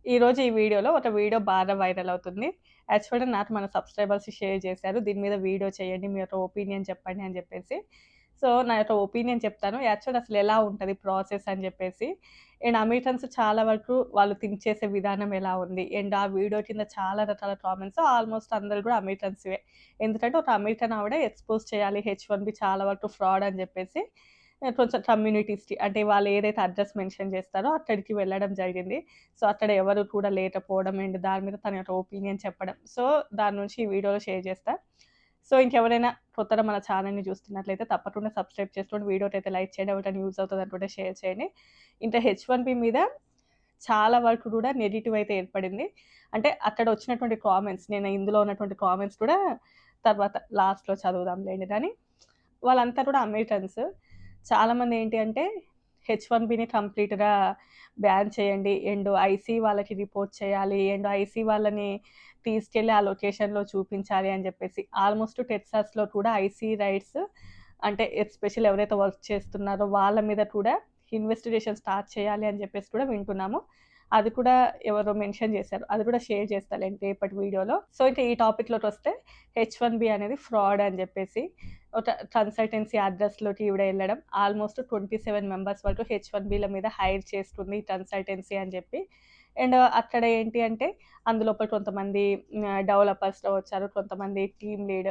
ఈరోజు ఈ వీడియోలో ఒక వీడియో బాగా వైరల్ అవుతుంది. యాక్చువల్‌గా నాకు మన సబ్‌స్క్రైబర్స్ షేర్ చేశారు. దీని మీద వీడియో చేయండి. మీ యొక్క ఒపీనియన్ చెప్పండి అని చెప్పేసి. సో, నా యొక్క ఒపీనియన్ చెప్తాను. యాక్చువల్‌గా అసలు ఎలా ఉంటది ప్రాసెస్ అని చెప్పేసి. అండ్ అమెరికన్స్ చాలా వరకు వాళ్ళు థింక్ చేసే విధానం ఎలా ఉంది. అండ్ ఆ వీడియో కింద చాలా రకాల కామెంట్స్ ఆల్మోస్ట్ అందరూ కూడా అమెరికన్స్‌వే. ఎందుకంటే ఒక అమెరికన్ ఆవిడ ఎక్స్‌పోజ్ చేయాలి హెచ్-1బీ చాలా వరకు ఫ్రాడ్ అని చెప్పేసి కొంచెం కమ్యూనిటీస్‌కి అంటే వాళ్ళు ఏదైతే అడ్రస్ మెన్షన్ చేస్తారో అక్కడికి వెళ్ళడం జరిగింది. సో, అక్కడ ఎవరు కూడా లేకపోవడం అండ్ దాని మీద తన యొక్క ఒపీనియన్ చెప్పడం. సో, దాని నుంచి ఈ వీడియోలో షేర్ చేస్తా. సో, ఇంకెవరైనా కొత్తగా మన ఛానెల్‌ని చూస్తున్నట్లయితే తప్పకుండా సబ్స్క్రైబ్ చేసుకోండి. వీడియోకైతే లైక్ చేయండి. ఎవరికైనా యూజ్ అవుతది అనుకుంటే షేర్ చేయండి. ఇంకా హెచ్-1బీ మీద చాలా వరకు కూడా నెగెటివ్ అయితే ఏర్పడింది. అంటే అక్కడ వచ్చినటువంటి కామెంట్స్ నేను ఇందులో ఉన్నటువంటి కామెంట్స్ కూడా తర్వాత లాస్ట్‌లో చదువుదాంలెండి కానీ వాళ్ళంతా కూడా అమెరికన్స్. చాలామంది ఏంటి అంటే హెచ్-1బీని కంప్లీట్‌గా బ్యాన్ చేయండి. అండ్ ఐసీ వాళ్ళకి రిపోర్ట్ చేయాలి. అండ్ ఐసీ వాళ్ళని తీసుకెళ్ళి ఆ లొకేషన్‌లో చూపించాలి అని చెప్పేసి. ఆల్మోస్ట్ టెక్సాస్‌లో కూడా ఐసీ రైట్స్ అంటే ఎస్పెషల్లీ ఎవరైతే వర్క్ చేస్తున్నారో వాళ్ళ మీద కూడా ఇన్వెస్టిగేషన్ స్టార్ట్ చేయాలి అని చెప్పేసి కూడా వింటున్నాము. అది కూడా ఎవరో మెన్షన్ చేశారు. అది కూడా షేర్ చేస్తాలేండి రేపటి వీడియోలో. సో, ఇక ఈ టాపిక్‌లోకొస్తే హెచ్-1బీ అనేది ఫ్రాడ్ అని చెప్పేసి ఒక కన్సల్టెన్సీ అడ్రస్‌లోకి ఈవిడ ఎళ్ళడం. ఆల్మోస్ట్ 27 మెంబర్స్ వరకు హెచ్-1బీల మీద హైర్ చేస్తుంది కన్సల్టెన్సీ అని చెప్పి. అండ్ అక్కడ ఏంటి అంటే అందులోపల కొంతమంది డెవలపర్స్‌లో వచ్చారు. కొంతమంది టీమ్ లీడ్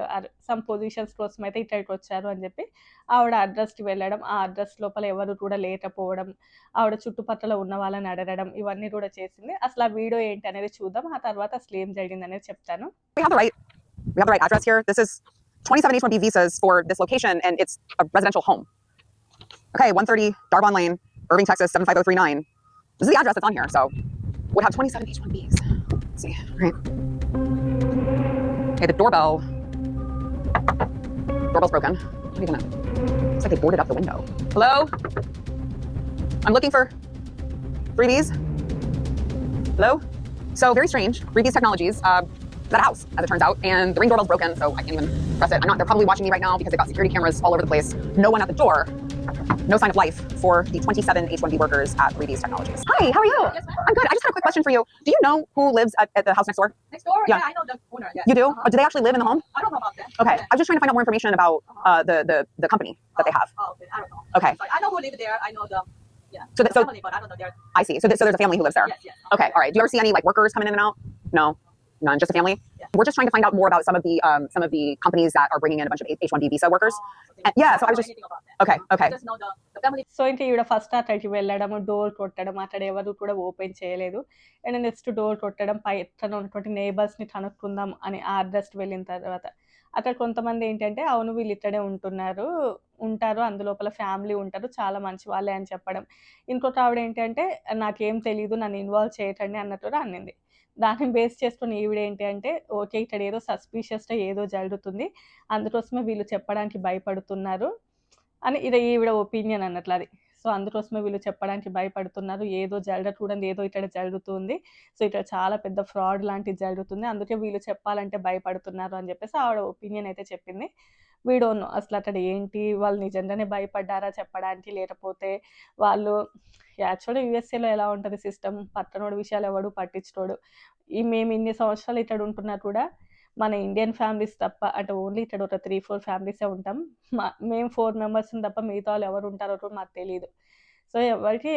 సమ్ పొజిషన్స్ కోసం అయితే ఇక్కడికొచ్చారు అని చెప్పి ఆవిడ అడ్రస్‌కి వెళ్ళడం. ఆ అడ్రస్ లోపల ఎవరు కూడా లేకపోవడం. ఆవిడ చుట్టుపక్కల ఉన్న వాళ్ళని అడగడం. ఇవన్నీ కూడా చేసింది. అసలు ఆ వీడియో ఏంటి అనేది చూద్దాం. ఆ తర్వాత అసలు ఏం జరిగిందనేది చెప్తాను. We have the right address here. This is 27 H-1B visas for this location, and it's a residential home. Okay, 130 Darbon Lane, Irving, Texas, 75039. This is the address that's on here, so would have 27 H-1Bs. Let's see, right? Okay, the doorbell's broken. Not even it's like they boarded up the window. Hello? I'm looking for 3Bs. Hello? So very strange. 3Bs Technologies. That house, as it turns out, and the ring doorbell's broken, so I can't even press it. They're probably watching me right now because they've got security cameras all over the place. No one at the door. No sign of life for the 27 H-1B workers at 3Bs Technologies. Hi, how are you? Yes, ma'am. I'm good. I just had a quick question for you. Do you know who lives at the house next door? Next door? Yeah. Yeah, I know the owner. Yes. You do? Do they actually live in the home? I don't know about that. Okay. Yeah. I was just trying to find out more information about the company that they have. Oh, okay. I don't know. Okay. Sorry. I know who lives there. I know the So family, but I don't know their. I see. So there's a family who lives there. Yes, yes. Okay. All right. Do you ever see any like workers coming in and out? No. None. Just a family. Yeah. We're just trying to find out more about some of the companies that are bringing in a bunch of H-1B visa workers. Yeah, so I was just anything about that. okay. I Okay. just know the family. So, ఇంక ఈవిడ first అక్కడికి వెళ్ళడము, door కొట్టడం, అక్కడ ఎవరు కూడా open చేయలేదు. And next door కొట్టడం, పక్కన ఉన్నటువంటి నేబర్స్‌ని కనుక్కుందాం అని ఆ అడ్రస్‌కి వెళ్ళిన తర్వాత, అక్కడ కొంతమంది ఏంటంటే, అవును వీళ్ళు ఇక్కడే ఉంటారు. అందులోపల ఫ్యామిలీ ఉంటారు. చాలా మంచి వాళ్ళే అని చెప్పడం. ఇంకొక ఆవిడ ఏంటంటే, నాకేం తెలీదు. నన్ను ఇన్వాల్వ్ చేయకండి అన్నట్టుగా అనింది. దాన్ని బేస్ చేసుకొని ఈవిడ ఏంటి అంటే, ఓకే ఇక్కడ ఏదో సస్పీషియస్‌గా ఏదో జరుగుతుంది. అందుకోసమే వీళ్ళు చెప్పడానికి భయపడుతున్నారు అని ఇది ఈవిడ ఒపీనియన్ అన్నట్లు అది. సో, అందుకోసమే వీళ్ళు చెప్పడానికి భయపడుతున్నారు. ఏదో జరగకూడనిది ఏదో ఇక్కడ జరుగుతుంది. సో, ఇక్కడ చాలా పెద్ద ఫ్రాడ్ లాంటిది జరుగుతుంది. అందుకే వీళ్ళు చెప్పాలంటే భయపడుతున్నారు అని చెప్పేసి ఆవిడ ఒపీనియన్ అయితే చెప్పింది. వి డోంట్ నో అసలు అక్కడ ఏంటి? వాళ్ళు నిజంగానే భయపడ్డారా చెప్పడానికి? లేకపోతే వాళ్ళు యాక్చువల్‌గా యూఎస్ఏలో ఎలా ఉంటది సిస్టమ్ పక్కనోడి విషయాలు ఎవడు పట్టించుకోడు. మేము ఇన్ని సంవత్సరాలు ఇక్కడ ఉంటున్నా కూడా మన ఇండియన్ ఫ్యామిలీస్ తప్ప అంటే ఓన్లీ ఇక్కడ ఒక 3, 4 ఫ్యామిలీసే ఉంటాం. మేము 4 మెంబర్స్‌ని తప్ప మిగతా వాళ్ళు ఎవరు ఉంటారో కూడా మాకు తెలీదు. సో,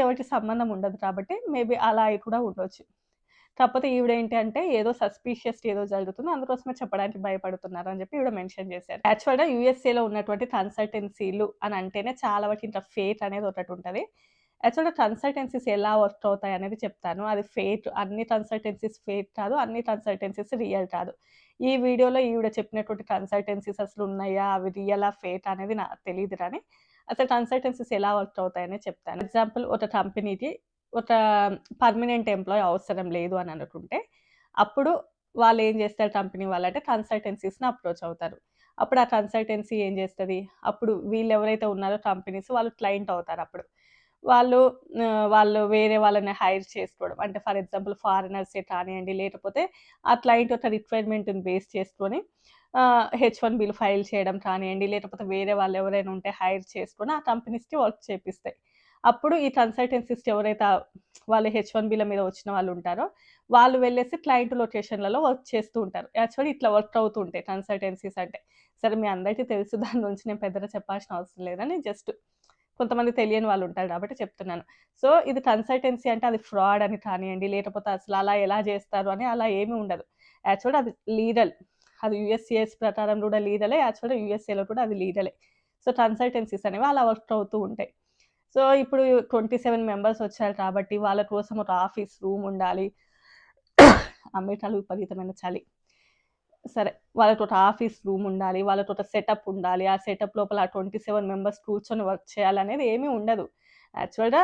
ఎవరికి సంబంధం ఉండదు కాబట్టి మేబీ అలా అయి కూడా ఉండొచ్చు. కాకపోతే ఈవిడ ఏంటి అంటే ఏదో సస్పీషియస్ ఏదో జరుగుతుంది. అందుకోసమే చెప్పడానికి భయపడుతున్నారు అని చెప్పి ఈవిడ మెన్షన్ చేశారు. యాక్చువల్‌గా యూఎస్ఏలో ఉన్నటువంటి కన్సల్టెన్సీలు అని అంటేనే చాలా వరకు ఇంత ఫేక్ అనేది ఒకటి ఉంటది. యాక్చువల్‌గా కన్సల్టెన్సీస్ ఎలా వర్క్ అవుతాయి అనేది చెప్తాను. అది ఫేక్. అన్ని కన్సల్టెన్సీస్ ఫేక్ కాదు. అన్ని కన్సల్టెన్సీస్ రియల్ కాదు. ఈ వీడియోలో ఈవిడ చెప్పినటువంటి కన్సల్టెన్సీస్ అసలు ఉన్నాయా? అవి రియలా? ఫేకా? అనేది నాకు తెలీదు కానీ అసలు కన్సల్టెన్సీస్ ఎలా వర్క్ అవుతాయనే చెప్తాను. ఎగ్జాంపుల్ ఒక కంపెనీకి ఒక పర్మనెంట్ ఎంప్లాయీ అవసరం లేదు అని అనుకుంటే, అప్పుడు వాళ్ళు ఏం చేస్తారు కంపెనీ వాళ్ళంటే కన్సల్టెన్సీస్‌ని అప్రోచ్ అవుతారు. అప్పుడు ఆ కన్సల్టెన్సీ ఏం చేస్తది? అప్పుడు వీళ్ళు ఎవరైతే ఉన్నారో కంపెనీస్ వాళ్ళు క్లయింట్ అవుతారు అప్పుడు. వాళ్ళు వేరే వాళ్ళని హైర్ చేసుకోవడం. అంటే ఫర్ ఎగ్జాంపుల్ ఫారినర్సే కానియండి, లేకపోతే ఆ క్లయింట్ యొక్క రిక్వైర్మెంట్‌ని బేస్ చేసుకొని హెచ్-1బీలు ఫైల్ చేయడం కానియండి, లేకపోతే వేరే వాళ్ళు ఎవరైనా ఉంటే హైర్ చేసుకొని ఆ కంపెనీస్‌కి వర్క్ చేపిస్తాయి. అప్పుడు ఈ కన్సల్టెన్సీస్ ఎవరైతే వాళ్ళు H1Bల మీద వచ్చిన వాళ్ళు ఉంటారో వాళ్ళు వెళ్ళేసి క్లయింట్ లొకేషన్లలో వర్క్ చేస్తూ ఉంటారు. యాక్చువల్లీ ఇట్లా వర్క్ అవుతూ ఉంటాయి కన్సల్టెన్సీస్ అంటే. సరే మీ అందరికీ తెలుసు, దాని గురించి నేను పెద్దగా చెప్పాల్సిన అవసరం లేదని జస్ట్ కొంతమంది తెలియని వాళ్ళు ఉంటారు కాబట్టి చెప్తున్నాను. సో ఇది కన్సల్టెన్సీ అంటే అది ఫ్రాడ్ అని కానియండి, లేకపోతే అసలు అలా ఎలా చేస్తారు అని అలా ఏమీ ఉండదు. యాక్చువల్గా అది లీగల్. అది యూఎస్సిఎస్ ప్రకారం కూడా లీగలే, యాక్చువల్గా యూఎస్ఏలో కూడా అది లీగలే. సో కన్సల్టెన్సీస్ అనేవి అలా వర్క్ అవుతూ ఉంటాయి. సో ఇప్పుడు 27 మెంబర్స్ వచ్చారు కాబట్టి వాళ్ళ కోసం ఒక ఆఫీస్ రూమ్ ఉండాలి. అమెరికాలో విపరీతమైన చలి. సరే, వాళ్ళతో ఒక ఆఫీస్ రూమ్ ఉండాలి, వాళ్ళతో ఒక సెటప్ ఉండాలి. ఆ సెటప్ లోపల 27 మెంబర్స్ కూర్చొని వర్క్ చేయాలనేది ఏమీ ఉండదు. యాక్చువల్గా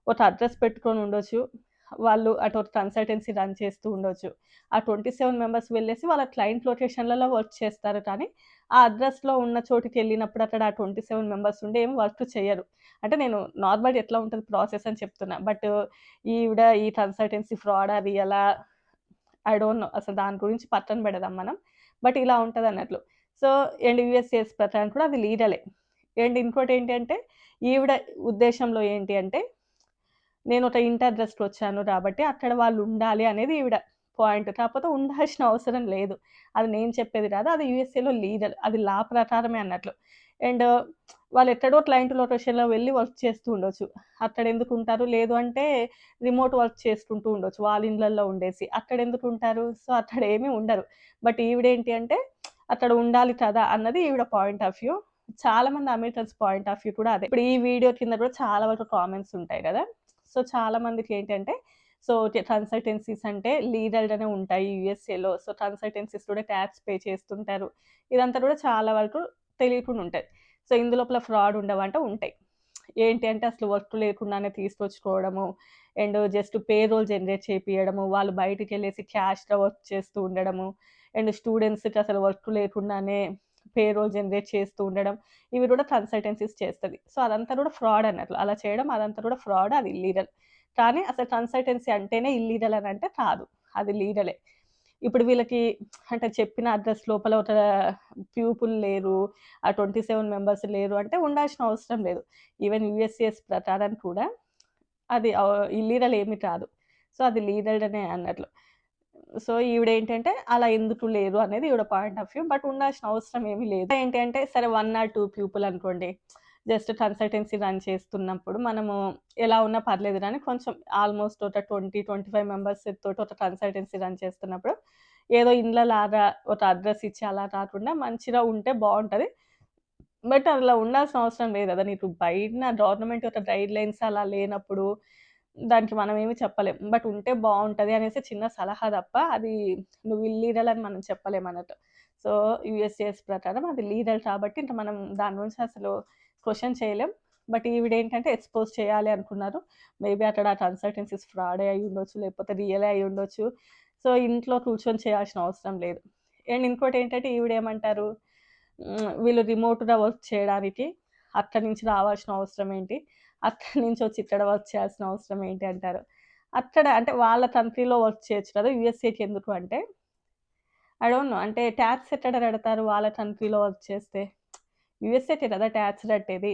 ఒక అడ్రస్ పెట్టుకొని ఉండొచ్చు, వాళ్ళు అటు ఒక కన్సల్టెన్సీ రన్ చేస్తూ ఉండొచ్చు. ఆ 27 మెంబర్స్ వెళ్ళేసి వాళ్ళ క్లయింట్ లొకేషన్లలో వర్క్ చేస్తారు, కానీ ఆ అడ్రస్లో ఉన్న చోటుకి వెళ్ళినప్పుడు అక్కడ ఆ 27 మెంబర్స్ ఉండి ఏం వర్క్ చేయరు. అంటే నేను నార్మల్గా ఎట్లా ఉంటుంది ప్రాసెస్ అని చెప్తున్నా. బట్ ఈవిడ ఈ కన్సల్టెన్సీ ఫ్రాడా రియలా ఐ డోంట్ నో, అసలు దాని గురించి పక్కన పెడదాం మనం. బట్ ఇలా ఉంటుంది అన్నట్లు. సో అండ్ యూఎస్సిఎస్ ప్రకారం కూడా అది లీగలే. అండ్ ఇంకోటి ఏంటంటే ఈవిడ ఉద్దేశంలో ఏంటి అంటే నేను ఒక ఇంటి అడ్రస్కి వచ్చాను కాబట్టి అక్కడ వాళ్ళు ఉండాలి అనేది ఈవిడ పాయింట్. కాకపోతే ఉండాల్సిన అవసరం లేదు. అది నేను చెప్పేది కాదు, అది యూఎస్ఏలో లీగల్, అది లా ప్రకారమే అన్నట్లు. అండ్ వాళ్ళు ఎక్కడో క్లయింట్ లొకేషన్లో వెళ్ళి వర్క్ చేస్తూ ఉండొచ్చు. అక్కడ ఎందుకు ఉంటారు? లేదు అంటే రిమోట్ వర్క్ చేసుకుంటూ ఉండొచ్చు వాళ్ళ ఇళ్ళల్లో ఉండేసి. అక్కడ ఎందుకు ఉంటారు? సో అక్కడ ఏమీ ఉండరు. బట్ ఈవిడేంటి అంటే అక్కడ ఉండాలి కదా అన్నది ఈవిడ పాయింట్ ఆఫ్ వ్యూ. చాలా మంది అమెరికన్స్ పాయింట్ ఆఫ్ వ్యూ కూడా అదే. ఇప్పుడు ఈ వీడియో కింద కూడా చాలా వరకు కామెంట్స్ ఉంటాయి కదా. సో చాలా మందికి ఏంటంటే సో కన్సల్టెన్సీస్ అంటే లీగల్గానే ఉంటాయి యూఎస్ఏలో. సో కన్సల్టెన్సీస్ కూడా ట్యాక్స్ పే చేస్తుంటారు. ఇదంతా కూడా చాలా వరకు తెలియకుండా ఉంటుంది. సో ఇందులోపల ఫ్రాడ్ ఉండవంటే ఉంటాయి. ఏంటి అంటే అసలు వర్క్ లేకుండానే తీసుకొచ్చుకోవడము, and just payroll generate చేపియడము, వాళ్ళు బయటికి వెళ్ళేసి క్యాష్గా వర్క్ చేస్తూ ఉండడము, అండ్ స్టూడెంట్స్కి అసలు వర్క్ లేకుండానే పే రోల్ జనరేట్ చేస్తూ ఉండడం, ఇవి కూడా కన్సల్టెన్సీస్ చేస్తుంది. సో అదంతా కూడా ఫ్రాడ్ అన్నట్లు. అలా చేయడం అదంతా కూడా ఫ్రాడ్, అది ఇల్లీగల్. కానీ అసలు కన్సల్టెన్సీ అంటేనే ఇల్లీగల్ అని అంటే కాదు, అది లీగలే. ఇప్పుడు వీళ్ళకి అంటే చెప్పిన అడ్రస్ లోపల ఒక పీపుల్ లేరు, ఆ 27 మెంబర్స్ లేరు అంటే ఉండాల్సిన అవసరం లేదు. ఈవెన్ యూఎస్సిఎస్ ప్రకారం కూడా అది ఇల్లీగల్ ఏమి కాదు. సో అది లీగల్గానే అన్నట్లు. సో ఈవిడేంటంటే అలా ఎందుకు లేరు అనేది ఈవిడ పాయింట్ ఆఫ్ వ్యూ. బట్ ఉండాల్సిన అవసరం ఏమీ లేదు. ఏంటి అంటే సరే 1 or 2 పీపుల్ అనుకోండి, జస్ట్ కన్సల్టెన్సీ రన్ చేస్తున్నప్పుడు మనము ఎలా ఉన్నా పర్లేదు కానీ కొంచెం ఆల్మోస్ట్ ఒక 20-25 మెంబర్స్ తోటి ఒక కన్సల్టెన్సీ రన్ చేస్తున్నప్పుడు ఏదో ఇండ్లలాగా ఒక అడ్రస్ ఇచ్చి అలా కాకుండా మంచిగా ఉంటే బాగుంటుంది. బట్ అలా ఉండాల్సిన అవసరం లేదు కదా. నీకు బయట గవర్నమెంట్ యొక్క గైడ్ లైన్స్ అలా లేనప్పుడు దానికి మనం ఏమి చెప్పలేం. బట్ ఉంటే బాగుంటుంది అనేసి చిన్న సలహా తప్ప అది నువ్వు ఇల్లీగల్ అని మనం చెప్పలేం అన్నట్టు. సో యూఎస్సిఎస్ ప్రకారం అది లీగల్ కాబట్టి ఇంకా మనం దాని గురించి అసలు క్వశ్చన్ చేయలేం. బట్ ఈవిడేంటంటే ఎక్స్పోజ్ చేయాలి అనుకున్నారు. మేబీ అక్కడ కన్సల్టెన్సీస్ ఫ్రాడే అయి ఉండొచ్చు, లేకపోతే రియలే అయి ఉండొచ్చు. సో ఇంట్లో కూర్చొని చేయాల్సిన అవసరం లేదు. అండ్ ఇంకోటి ఏంటంటే ఈవిడేమంటారు, వీళ్ళు రిమోట్గా వర్క్ చేయడానికి అక్కడి నుంచి రావాల్సిన అవసరం ఏంటి, అక్కడి నుంచి వచ్చి ఇక్కడ వర్క్ చేయాల్సిన అవసరం ఏంటి అంటారు. అక్కడ అంటే వాళ్ళ కంట్రీలో వర్క్ చేయొచ్చు కదా, యూఎస్ఏకి ఎందుకు అంటే ఐ డోంట్ నో. అంటే ట్యాక్స్ ఎక్కడ కడతారు వాళ్ళ కంట్రీలో వర్క్ చేస్తే? యూఎస్ఏకే కదా ట్యాక్స్ కట్టేది.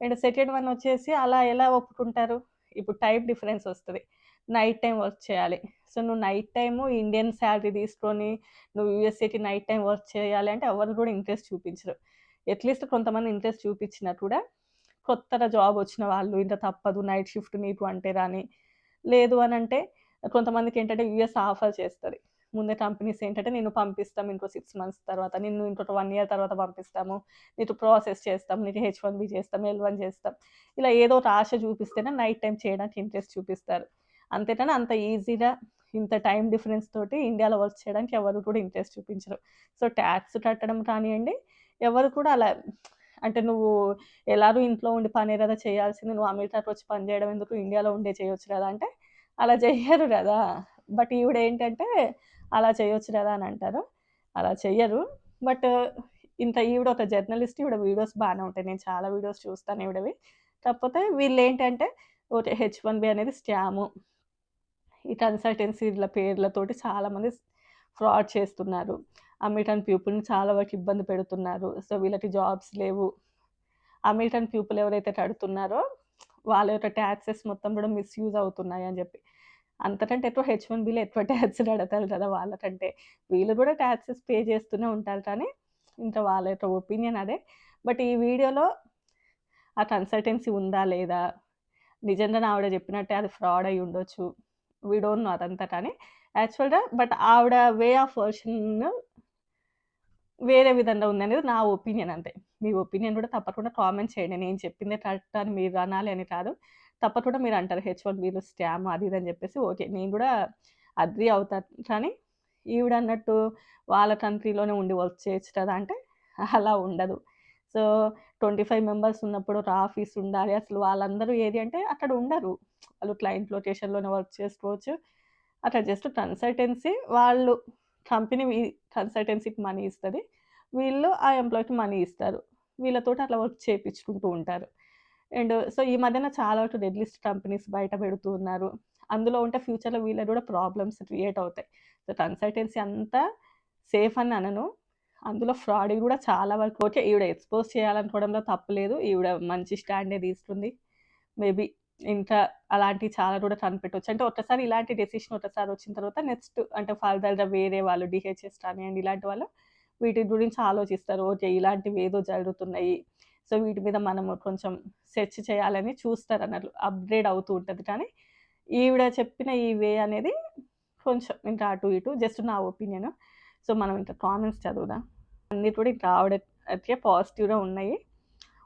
అండ్ సెకండ్ వన్ వచ్చేసి అలా ఎలా ఒప్పుకుంటారు? ఇప్పుడు టైం డిఫరెన్స్ వస్తుంది, నైట్ టైం వర్క్ చేయాలి. సో నువ్వు నైట్ టైము ఇండియన్ శాలరీ తీసుకొని నువ్వు యూఎస్ఏకి నైట్ టైం వర్క్ చేయాలి అంటే ఎవరు కూడా ఇంట్రెస్ట్ చూపించరు. అట్లీస్ట్ కొంతమంది ఇంట్రెస్ట్ చూపించినా కూడా కొత్తగా జాబ్ వచ్చిన వాళ్ళు ఇంత తప్పదు నైట్ షిఫ్ట్ నీకు అంటే రాని, లేదు అని అంటే కొంతమందికి ఏంటంటే యూఎస్ ఆఫర్ చేస్తుంది. ముందే కంపెనీస్ ఏంటంటే నేను పంపిస్తాం ఇంకో 6 months తర్వాత, నిన్ను ఇంకొక 1 year తర్వాత పంపిస్తాము, నీకు ప్రాసెస్ చేస్తాం, నీకు H1B చేస్తాం, L1 చేస్తాం, ఇలా ఏదో ఒక ఆశ చూపిస్తేనే నైట్ టైం చేయడానికి ఇంట్రెస్ట్ చూపిస్తారు. అంతేకాని అంత ఈజీగా ఇంత టైం డిఫరెన్స్ తోటి ఇండియాలో వర్క్ చేయడానికి ఎవరు కూడా ఇంట్రెస్ట్ చూపించరు. సో ట్యాక్స్ కట్టడం కానివ్వండి, ఎవరు కూడా అలా అంటే నువ్వు ఎలాగూ ఇంట్లో ఉండి పనే కదా చేయాల్సింది, నువ్వు అమెరికాకి వచ్చి పని చేయడం ఎందుకు, ఇండియాలో ఉండే చేయొచ్చు కదా అంటే అలా చెయ్యరు కదా. బట్ ఈవిడ ఏంటంటే అలా చేయొచ్చు కదా అని అంటారు, అలా చెయ్యరు. బట్ ఈవిడ ఒక జర్నలిస్ట్, ఈవిడ వీడియోస్ బాగానే ఉంటాయి, నేను చాలా వీడియోస్ చూస్తాను ఈవిడవి. కాకపోతే వీళ్ళు ఏంటంటే ఓకే H1B అనేది స్కాము, ఈ కన్సల్టెన్సీల పేర్లతోటి చాలామంది ఫ్రాడ్ చేస్తున్నారు, అమెరికన్ పీపుల్ని చాలా వరకు ఇబ్బంది పెడుతున్నారు. సో వీళ్ళకి జాబ్స్ లేవు. అమెరికన్ పీపుల్ ఎవరైతే కడుతున్నారో వాళ్ళ యొక్క ట్యాక్సెస్ మొత్తం కూడా మిస్‌యూజ్ అవుతున్నాయి అని చెప్పి. అంతకంటే ఎక్కువ హెచ్-1బీలో ఎక్కువ ట్యాక్స్ కడతారు కదా! వాళ్ళకంటే. వీళ్ళు కూడా ట్యాక్సెస్ పే చేస్తూనే ఉంటారు కానీ, ఇంకా వాళ్ళ యొక్క ఒపీనియన్ అదే. బట్ ఈ వీడియోలో ఆ కన్సల్టెన్సీ ఉందా లేదా? నిజంగానే ఆవిడ చెప్పినట్టే అది ఫ్రాడ్ అయ్యి ఉండొచ్చు. వి డోంట్ నో అదంతా కానీ, యాక్చువల్‌గా బట్ ఆవిడ వే ఆఫ్ వర్షన్ వేరే విధంగా ఉందనేది నా ఒపీనియన్ అంతే. మీ ఒపీనియన్ కూడా తప్పకుండా కామెంట్ చేయండి. నేను చెప్పిందే కరెక్ట్ అని మీరు అనాలి అని కాదు. తప్పకుండా మీరు అంటారు హెచ్-1బీలో స్కామ్ అది ఇది అని చెప్పేసి ఓకే. నేను కూడా అగ్రీ అవుతాను. కానీ ఈవిడన్నట్టు వాళ్ళ కంట్రీలోనే ఉండి వర్క్ చేయొచ్చు కదా! అంటే అలా ఉండదు. సో, 25 మెంబర్స్ ఉన్నప్పుడు ఒక ఆఫీస్ ఉండాలి. అసలు వాళ్ళందరూ ఏది అంటే అక్కడ ఉండరు. వాళ్ళు క్లయింట్ లొకేషన్‌లోనే వర్క్ చేసుకోవచ్చు. అక్కడ జస్ట్ కన్సల్టెన్సీ వాళ్ళు కంపెనీ కన్సల్టెన్సీకి మనీ ఇస్తది. వీళ్ళు ఆ ఎంప్లాయ్‌కి మనీ ఇస్తారు. వీళ్ళతోటి అట్లా వర్క్ చేపించుకుంటూ ఉంటారు. అండ్ సో, ఈ మధ్యన చాలా వరకు డెడ్ లిస్ట్ కంపెనీస్ బయట పెడుతూ ఉన్నారు. అందులో ఉంటే ఫ్యూచర్‌లో వీళ్ళకి కూడా ప్రాబ్లమ్స్ క్రియేట్ అవుతాయి. సో, కన్సల్టెన్సీ అంతా సేఫ్ అని అనను. అందులో ఫ్రాడ్ కూడా చాలా వరకు ఓకే. ఈవిడ ఎక్స్‌పోజ్ చేయాలనుకోవడంలో తప్పు లేదు. ఈవిడ మంచి స్టాండే తీసుకుంది. మేబీ ఇంకా అలాంటివి చాలా కూడా కనిపెట్టొచ్చు. అంటే ఒక్కసారి ఇలాంటి డెసిషన్ ఒకసారి వచ్చిన తర్వాత నెక్స్ట్ అంటే ఫర్దర్‌గా వేరే వాళ్ళు డీహెచ్ఎస్ కానియండి ఇలాంటి వాళ్ళు వీటి గురించి ఆలోచిస్తారు. ఓకే. ఇలాంటివి ఏదో జరుగుతున్నాయి. సో, వీటి మీద మనము కొంచెం సెర్చ్ చేయాలని చూస్తారన్నట్లు. అప్‌గ్రేడ్ అవుతూ ఉంటది. కానీ ఈవిడ చెప్పిన ఈ వే అనేది కొంచెం ఇంకా అటు ఇటు జస్ట్ నా ఒపీనియన్. సో, మనం ఇంకా కామెంట్స్ చదువుదాం. అన్నీ కూడా ఇంకా ఆవిడకే పాజిటివ్‌గా ఉన్నాయి.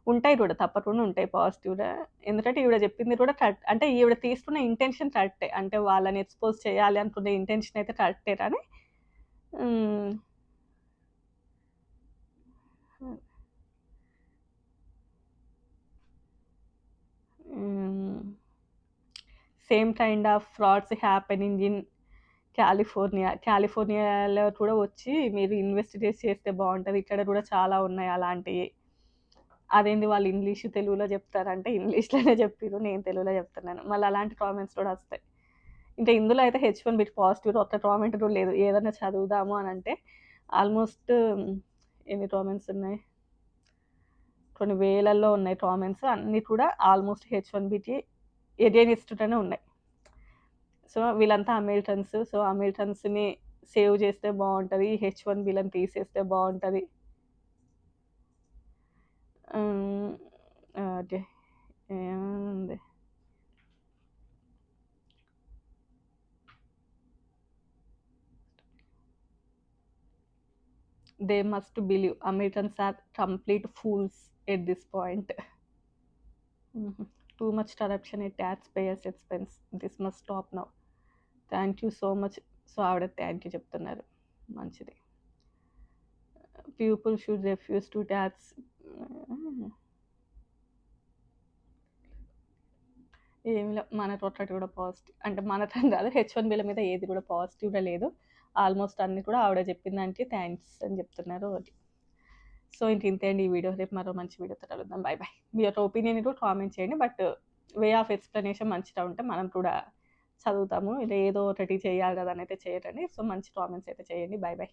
ఉంటాయి కూడా తప్పకుండా ఉంటాయి పాజిటివ్‌గా. ఎందుకంటే ఈవిడ చెప్పింది కూడా కరెక్ట్. అంటే ఈవిడ తీసుకున్న ఇంటెన్షన్ కరెక్టే. అంటే వాళ్ళని ఎక్స్‌పోజ్ చేయాలి అనుకున్న ఇంటెన్షన్ అయితే కరెక్టే కానీ hmm. Hmm. Same kind of frauds happening in California. కాలిఫోర్నియాలో కూడా వచ్చి మీరు ఇన్వెస్టిగేట్ చేస్తే బావుంటది. ఇక్కడ కూడా చాలా ఉన్నాయి అలాంటియి. అదేంది వాళ్ళు ఇంగ్లీషు, తెలుగులో చెప్తారంటే ఇంగ్లీష్‌లోనే చెప్పిర్రు. నేను తెలుగులో చెప్తున్నాను. మళ్ళీ అలాంటి కామెంట్స్ కూడా వస్తాయి. ఇంకా ఇందులో అయితే హెచ్-1బీ పాజిటివ్‌లో ఒక్క కామెంట్ కూడా లేదు. ఏదన్నా చదువుదాము అనంటే ఆల్మోస్ట్ ఎన్ని కామెంట్స్ ఉన్నాయి? కొన్ని వేలల్లో ఉన్నాయి కామెంట్స్. అన్నీ కూడా ఆల్మోస్ట్ హెచ్-1బీకి ఎగెయినిస్ట్‌గానే ఉన్నాయి. సో, వీళ్ళంతా అమెరికన్స్. సో, అమెరికన్స్‌ని సేవ్ చేస్తే బావుంటది. హెచ్-1బీలను తీసేస్తే బావుంటది. హ్మ్. ఓకే. ఏముంది? They must believe Americans are complete fools at this point. Too much corruption at tax payers expense. This must stop now. Thank you so much. So, ఆవిడ thank you చెప్తున్నారు. మంచిది. People should refuse to tax ఏమి లేవు. మనకొక్కటి కూడా positive అంటే మనకని కాదు హెచ్-1బీల మీద ఏది కూడా పాజిటివ్‌గా లేదు. ఆల్మోస్ట్ అన్నీ కూడా ఆవిడ చెప్పిన దానికి థ్యాంక్స్ అని చెప్తున్నారు. ఓకే. సో, ఇంతే అండి ఈ వీడియో. రేపు మరో మంచి వీడియోతో కలుద్దాం. By by. మీ యొక్క ఒపీనియన్ కూడా కామెంట్ చేయండి. బట్ వే ఆఫ్ ఎక్స్‌ప్లనేషన్ మంచిగా ఉంటే మనం కూడా చదువుతాము. ఇలా ఏదో ఒకటి చేయాలి కదా అని అయితే చేయకండి. సో, మంచి కామెంట్స్ అయితే చేయండి. By by.